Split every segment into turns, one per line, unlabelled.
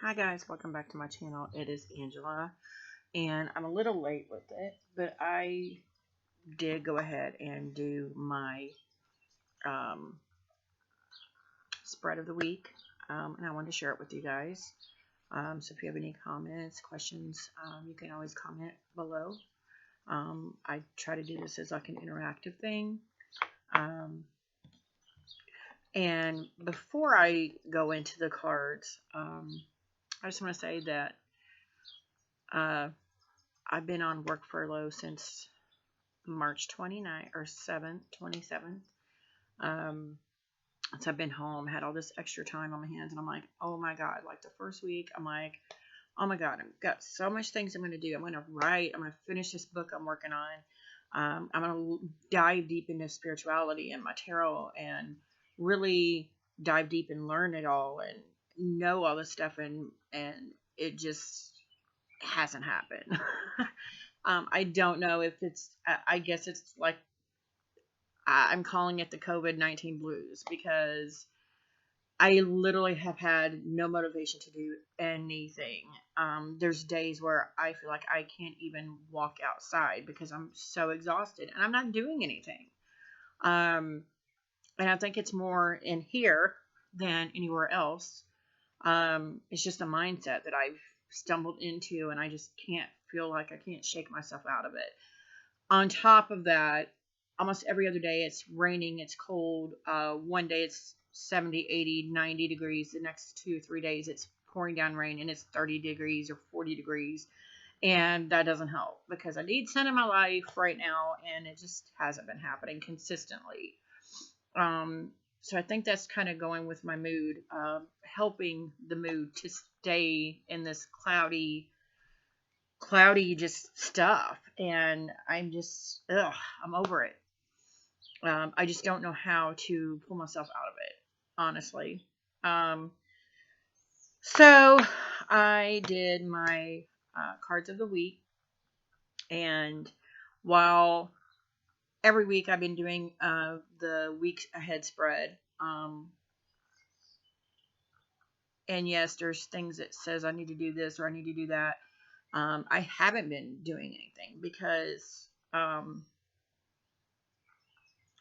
Hi guys, welcome back to my channel. It is Angela, and I'm a little late with it, but I did go ahead and do my um, spread of the week, and I wanted to share it with you guys. So if you have any comments, questions, you can always comment below. I try to do this as like an interactive thing. Um, and before I go into the cards, I just want to say that uh, I've been on work furlough since March 29th or 7th, 27th. Um, so I've been home, had all this extra time on my hands, and I'm like, oh my God, like the first week, I'm like, oh my God, I've got so much things I'm going to do. I'm going to write, I'm going to finish this book I'm working on. I'm going to dive deep into spirituality and my tarot and really dive deep and learn it all and know all this stuff. And it just hasn't happened. I don't know if it's, I guess it's like, I'm calling it the COVID-19 blues because I literally have had no motivation to do anything. There's days where I feel like I can't even walk outside because I'm so exhausted and I'm not doing anything. Um, and I think it's more in here than anywhere else. It's just a mindset that I've stumbled into and I just can't feel like I can't shake myself out of it. On top of that, almost every other day it's raining, it's cold. One day it's 70, 80, 90 degrees. The next 2 or 3 days it's pouring down rain and it's 30 degrees or 40 degrees. And that doesn't help because I need sun in my life right now and it just hasn't been happening consistently. So I think that's kind of going with my mood, helping the mood to stay in this cloudy just stuff, and I'm over it. I just don't know how to pull myself out of it, honestly. um, so I did my cards of the week, and while every week I've been doing the week ahead spread, and yes, there's things that says I need to do this or I need to do that. I haven't been doing anything because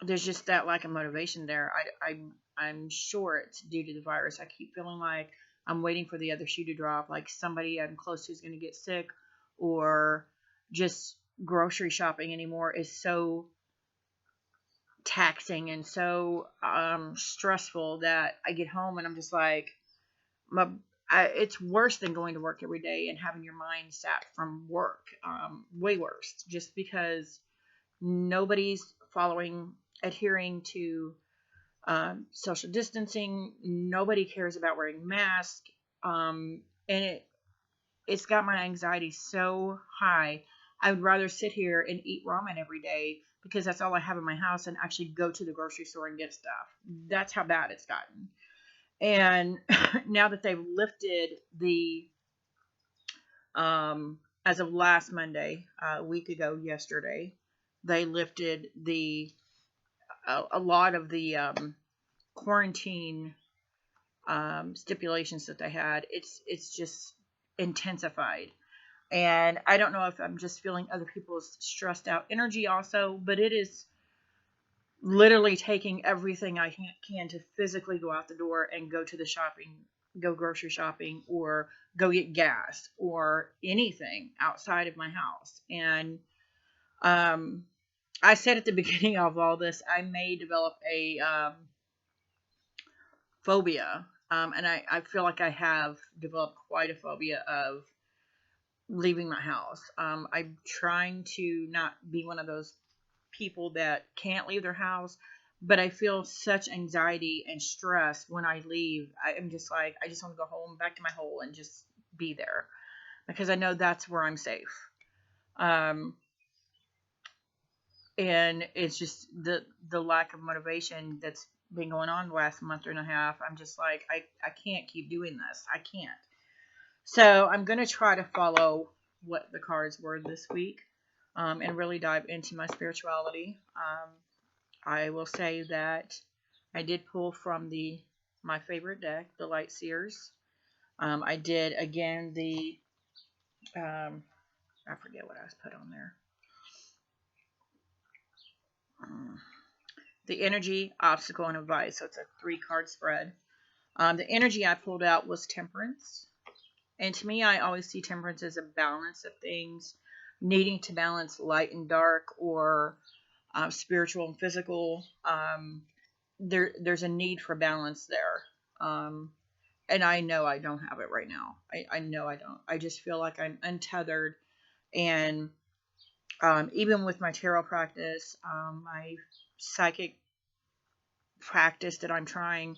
there's just that lack of motivation there. I'm sure it's due to the virus. I keep feeling like I'm waiting for the other shoe to drop, like somebody I'm close to is going to get sick, or just grocery shopping anymore is so taxing and so stressful that I get home and I'm just like, my it's worse than going to work every day and having your mind sat from work. Way worse, just because nobody's adhering to social distancing. Nobody cares about wearing masks. And it's got my anxiety so high. I would rather sit here and eat ramen every day because that's all I have in my house and actually go to the grocery store and get stuff. That's how bad it's gotten. And now that they've lifted as of last Monday, a week ago yesterday, they lifted a lot of the quarantine stipulations that they had. It's just intensified, and I don't know if I'm just feeling other people's stressed out energy also, but it is literally taking everything I can to physically go out the door and go grocery shopping, or go get gas or anything outside of my house. And um, I said at the beginning of all this, I may develop a phobia. And I feel like I have developed quite a phobia of leaving my house. I'm trying to not be one of those people that can't leave their house, but I feel such anxiety and stress when I leave. I'm just like, I just want to go home, back to my hole, and just be there because I know that's where I'm safe. Um, and it's just the lack of motivation that's been going on the last month and a half. I'm just like, I can't keep doing this. I can't. So I'm going to try to follow what the cards were this week, and really dive into my spirituality. I will say that I did pull from my favorite deck, the Light Seers. I did again I forget what I was put on there. The energy, obstacle, and advice. So it's a 3-card spread. The energy I pulled out was temperance. And to me, I always see temperance as a balance of things, needing to balance light and dark, or spiritual and physical. There's a need for balance there. And I know I don't have it right now. I know I don't. I just feel like I'm untethered. And even with my tarot practice, my psychic practice that I'm trying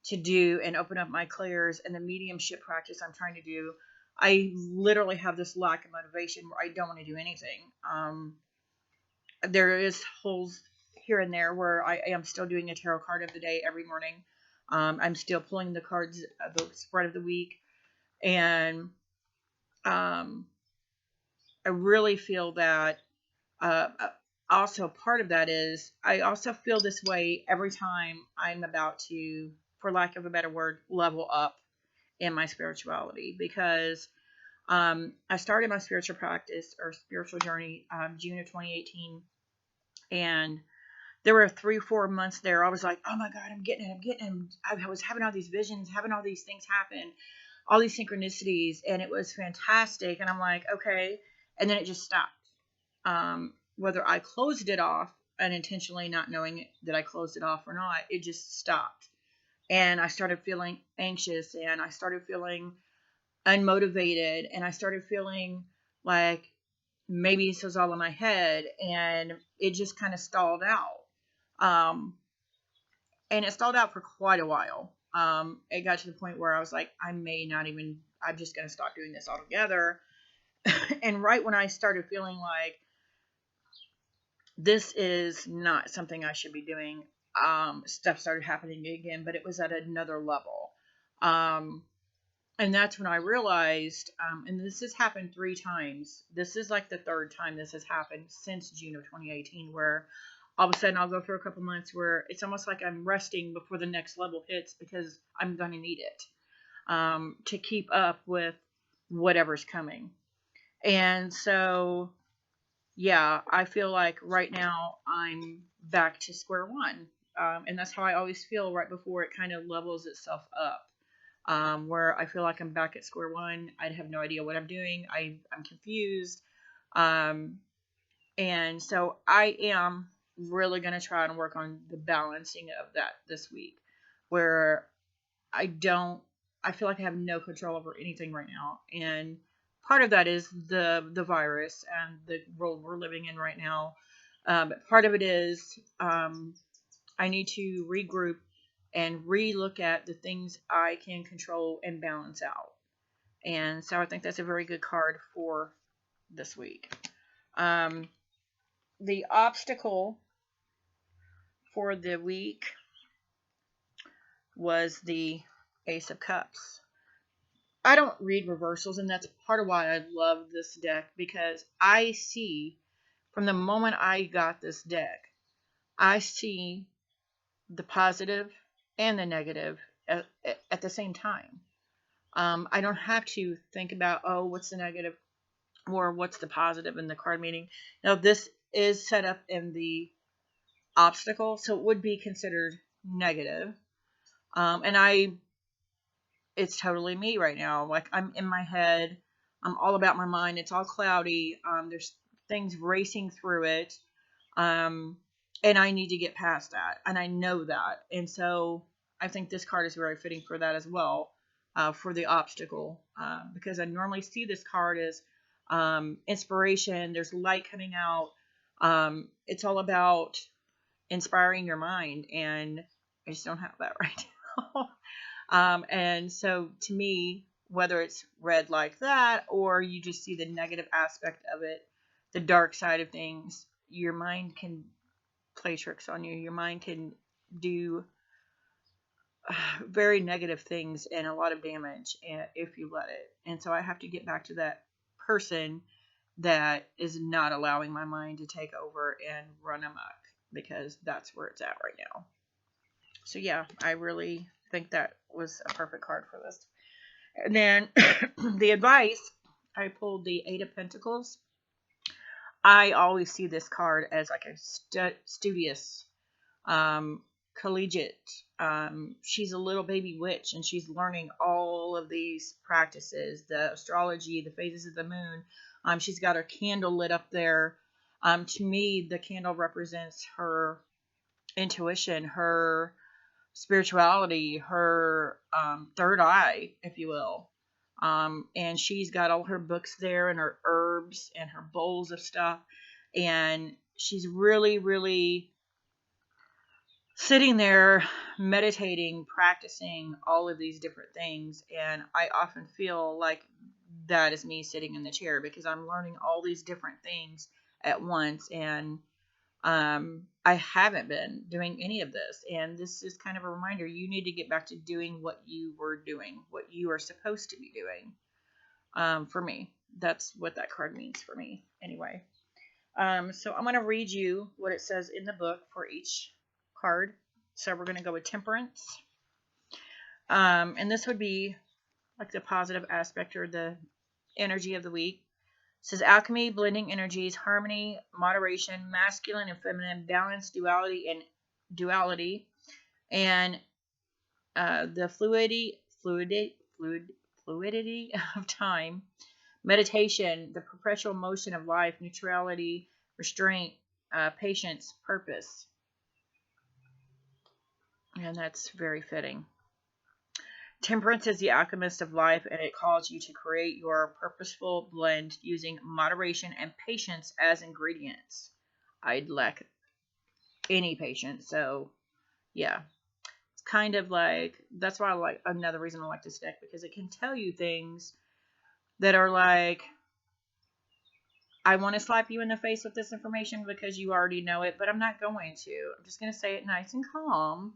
to do and open up my clairs, and the mediumship practice I'm trying to do, I literally have this lack of motivation where I don't want to do anything. There is holes here and there where I am still doing a tarot card of the day every morning. I'm still pulling the cards of the spread of the week. And I really feel that also part of that is I also feel this way every time I'm about to, for lack of a better word, level up in my spirituality, because I started my spiritual practice or spiritual journey June of 2018, and there were 3-4 months there I was like, oh my God, I'm getting it. I was having all these visions, having all these things happen, all these synchronicities, and it was fantastic. And I'm like, okay. And then it just stopped. Whether I closed it off unintentionally, not knowing that I closed it off or not, it just stopped. And I started feeling anxious, and I started feeling unmotivated, and I started feeling like maybe this was all in my head, and it just kind of stalled out. And it stalled out for quite a while. It got to the point where I was like, I'm just going to stop doing this altogether. And right when I started feeling like this is not something I should be doing, stuff started happening again, but it was at another level. And that's when I realized, and this has happened 3 times. This is like the 3rd time this has happened since June of 2018, where all of a sudden I'll go through a couple months where it's almost like I'm resting before the next level hits, because I'm going to need it to keep up with whatever's coming. And so, yeah, I feel like right now I'm back to square one. And that's how I always feel right before it kind of levels itself up. Where I feel like I'm back at square one. I have no idea what I'm doing. I'm confused. And so I am really going to try and work on the balancing of that this week, where I feel like I have no control over anything right now. And part of that is the virus and the world we're living in right now. But part of it is I need to regroup and re-look at the things I can control and balance out. And so I think that's a very good card for this week. The obstacle for the week was the Ace of Cups. I don't read reversals, and that's part of why I love this deck, because I see, from the moment I got this deck, I see the positive and the negative at the same time. I don't have to think about, oh, what's the negative or what's the positive in the card meaning. Now, this is set up in the obstacle, so it would be considered negative. And it's totally me right now. Like, I'm in my head. I'm all about my mind. It's all cloudy. There's things racing through it. And I need to get past that. And I know that. And so I think this card is very fitting for that as well, for the obstacle. Because I normally see this card as inspiration. There's light coming out. It's all about inspiring your mind. And I just don't have that right now. And so to me, whether it's read like that or you just see the negative aspect of it, the dark side of things, your mind can play tricks on you. Your mind can do very negative things and a lot of damage if you let it. And so I have to get back to that person that is not allowing my mind to take over and run amok, because that's where it's at right now. So yeah, I really think that was a perfect card for this. And then the advice, I pulled the Eight of Pentacles. I always see this card as like a studious, um, collegiate. She's a little baby witch and she's learning all of these practices, the astrology, the phases of the moon. She's got her candle lit up there. To me, the candle represents her intuition, her spirituality, her third eye, if you will. And she's got all her books there and her herbs and her bowls of stuff. And she's really, really sitting there meditating, practicing all of these different things. And I often feel like that is me sitting in the chair because I'm learning all these different things at once. And I haven't been doing any of this. And this is kind of a reminder you need to get back to doing what you were doing, what you are supposed to be doing. For me, that's what that card means for me, anyway. So I'm going to read you what it says in the book for each card. So we're going to go with Temperance. And this would be like the positive aspect or the energy of the week. It says alchemy, blending energies, harmony, moderation, masculine and feminine, balance, duality, and the fluidity of time, meditation, the perpetual motion of life, neutrality, restraint, patience, purpose. And that's very fitting. Temperance is the alchemist of life, and it calls you to create your purposeful blend using moderation and patience as ingredients. I'd lack any patience, so yeah. It's kind of like, that's why I like, another reason I like this deck, because it can tell you things that are like, I want to slap you in the face with this information because you already know it, but I'm not going to. I'm just going to say it nice and calm.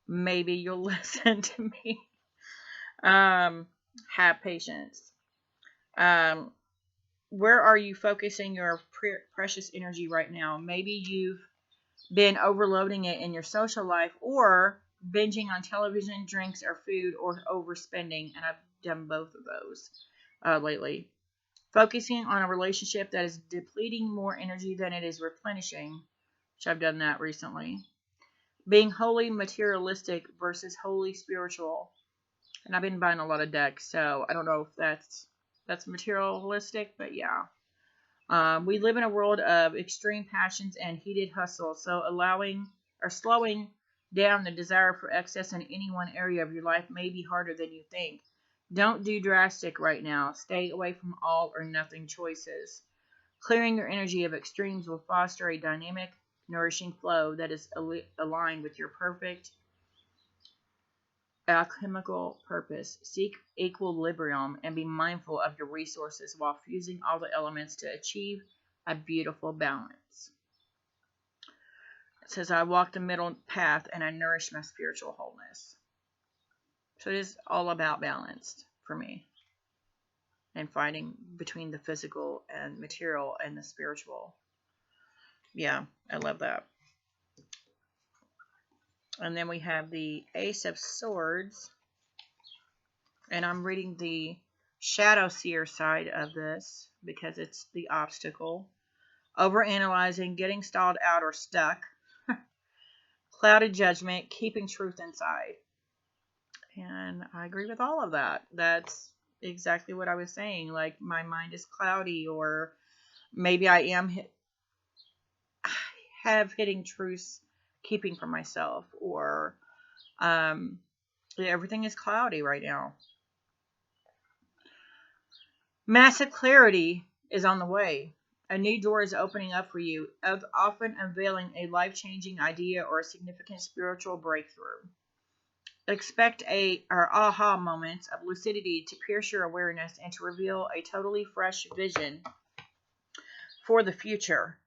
Maybe you'll listen to me. Have patience. Where are you focusing your precious energy right now? Maybe you've been overloading it in your social life or binging on television, drinks, or food, or overspending. And I've done both of those lately. Focusing on a relationship that is depleting more energy than it is replenishing, which I've done that recently. Being wholly materialistic versus wholly spiritual. And I've been buying a lot of decks, so I don't know if that's materialistic, but yeah. We live in a world of extreme passions and heated hustle, so allowing or slowing down the desire for excess in any one area of your life may be harder than you think. Don't do drastic right now. Stay away from all or nothing choices. Clearing your energy of extremes will foster a dynamic, nourishing flow that is aligned with your perfect alchemical purpose. Seek equilibrium and be mindful of your resources while fusing all the elements to achieve a beautiful balance. It says, I walk the middle path and I nourish my spiritual wholeness. So it is all about balance for me and finding between the physical and material and the spiritual. Yeah, I love that. And then we have the Ace of Swords. And I'm reading the Shadow Seer side of this because it's the obstacle. Overanalyzing, getting stalled out or stuck. Clouded judgment, keeping truth inside. And I agree with all of that. That's exactly what I was saying. Like, my mind is cloudy, or maybe I have hitting truths keeping for myself, or everything is cloudy right now. Massive clarity is on the way. A new door is opening up for you, often unveiling a life-changing idea or a significant spiritual breakthrough. Expect aha moments of lucidity to pierce your awareness and to reveal a totally fresh vision for the future.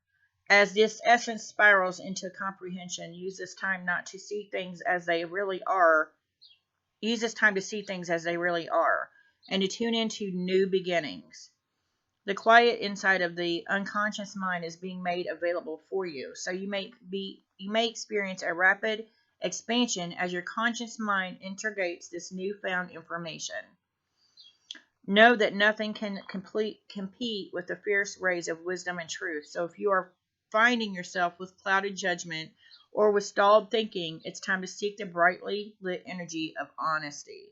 As this essence spirals into comprehension, use this time to see things as they really are, and to tune into new beginnings. The quiet inside of the unconscious mind is being made available for you, so you may experience a rapid expansion as your conscious mind integrates this newfound information. Know that nothing can compete with the fierce rays of wisdom and truth. So if you are finding yourself with clouded judgment or with stalled thinking, it's time to seek the brightly lit energy of honesty.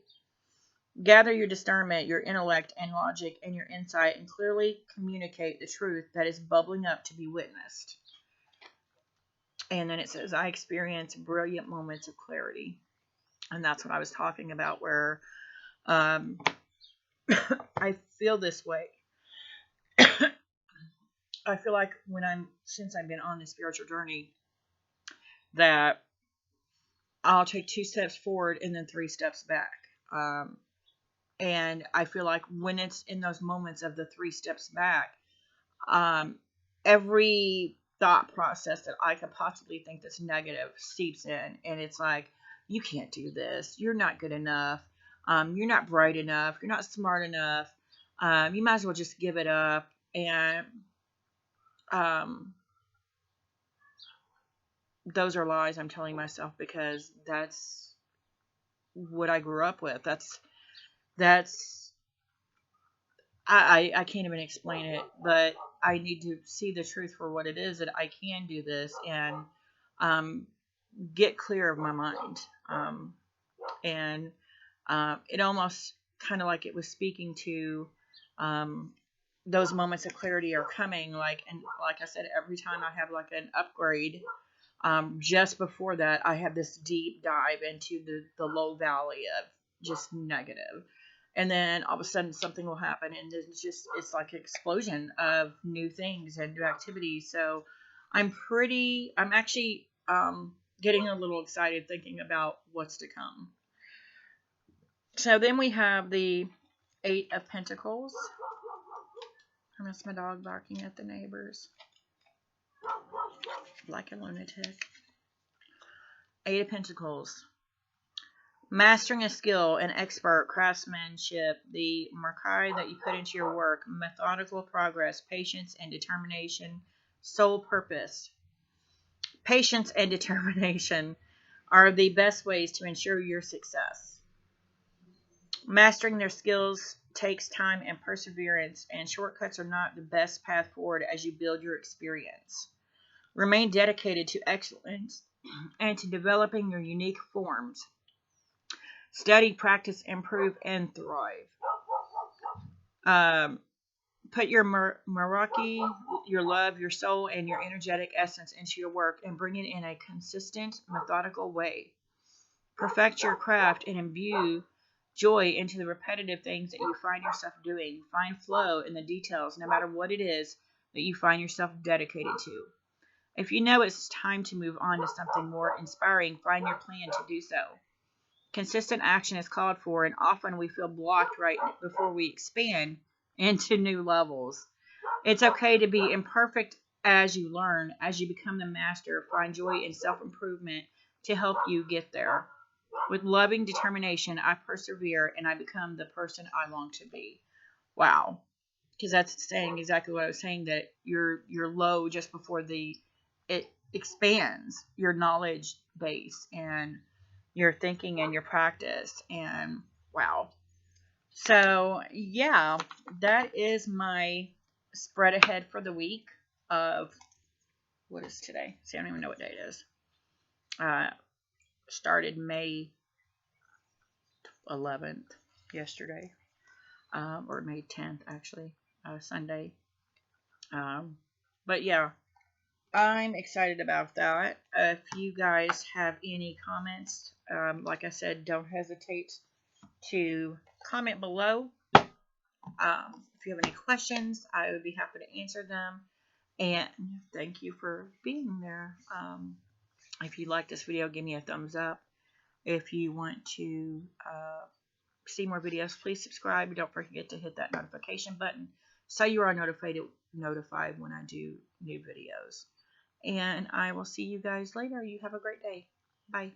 Gather your discernment, your intellect and logic, and your insight, and clearly communicate the truth that is bubbling up to be witnessed. And then it says, I experience brilliant moments of clarity. And that's what I was talking about, where I feel this way. I feel like since I've been on this spiritual journey, that I'll take 2 steps forward and then 3 steps back. And I feel like when it's in those moments of the 3 steps back, every thought process that I could possibly think that's negative seeps in. And it's like, you can't do this. You're not good enough. You're not bright enough. You're not smart enough. You might as well just give it up. And those are lies I'm telling myself, because that's what I grew up with. I can't even explain it, but I need to see the truth for what it is, that I can do this, and get clear of my mind. And it almost kind of like it was speaking to those moments of clarity are coming. And like I said, every time I have like an upgrade, just before that, I have this deep dive into the low valley of just negative. And then all of a sudden something will happen, and it's like an explosion of new things and new activities. So I'm actually getting a little excited thinking about what's to come. So then we have the 8 of Pentacles. I miss my dog barking at the neighbors like a lunatic. 8 of Pentacles. Mastering a skill, an expert, craftsmanship, the markai that you put into your work, methodical progress, patience and determination, sole purpose. Patience and determination are the best ways to ensure your success. Mastering their skills takes time and perseverance, and shortcuts are not the best path forward as you build your experience. Remain dedicated to excellence and to developing your unique forms. Study, practice, improve, and thrive. Put your Meraki, your love, your soul, and your energetic essence into your work, and bring it in a consistent, methodical way. Perfect your craft and imbue joy into the repetitive things that you find yourself doing. Find flow in the details, no matter what it is that you find yourself dedicated to. If you know it's time to move on to something more inspiring, find your plan to do so. Consistent action is called for, and often we feel blocked right before we expand into new levels. It's okay to be imperfect as you learn. As you become the master, find joy in self-improvement to help you get there. With loving determination, I persevere and I become the person I long to be. Wow. Because that's saying exactly what I was saying, that you're low just before it expands your knowledge base and your thinking and your practice. And wow. So yeah, that is my spread ahead for the week of, what is today? See, I don't even know what day it is. Started May 11th yesterday, or May 10th actually, Sunday. But yeah, I'm excited about that. If you guys have any comments, like I said, don't hesitate to comment below. If you have any questions, I would be happy to answer them. And thank you for being there. If you like this video, give me a thumbs up. If you want to see more videos, please subscribe. Don't forget to hit that notification button so you are notified when I do new videos. And I will see you guys later. You have a great day. Bye.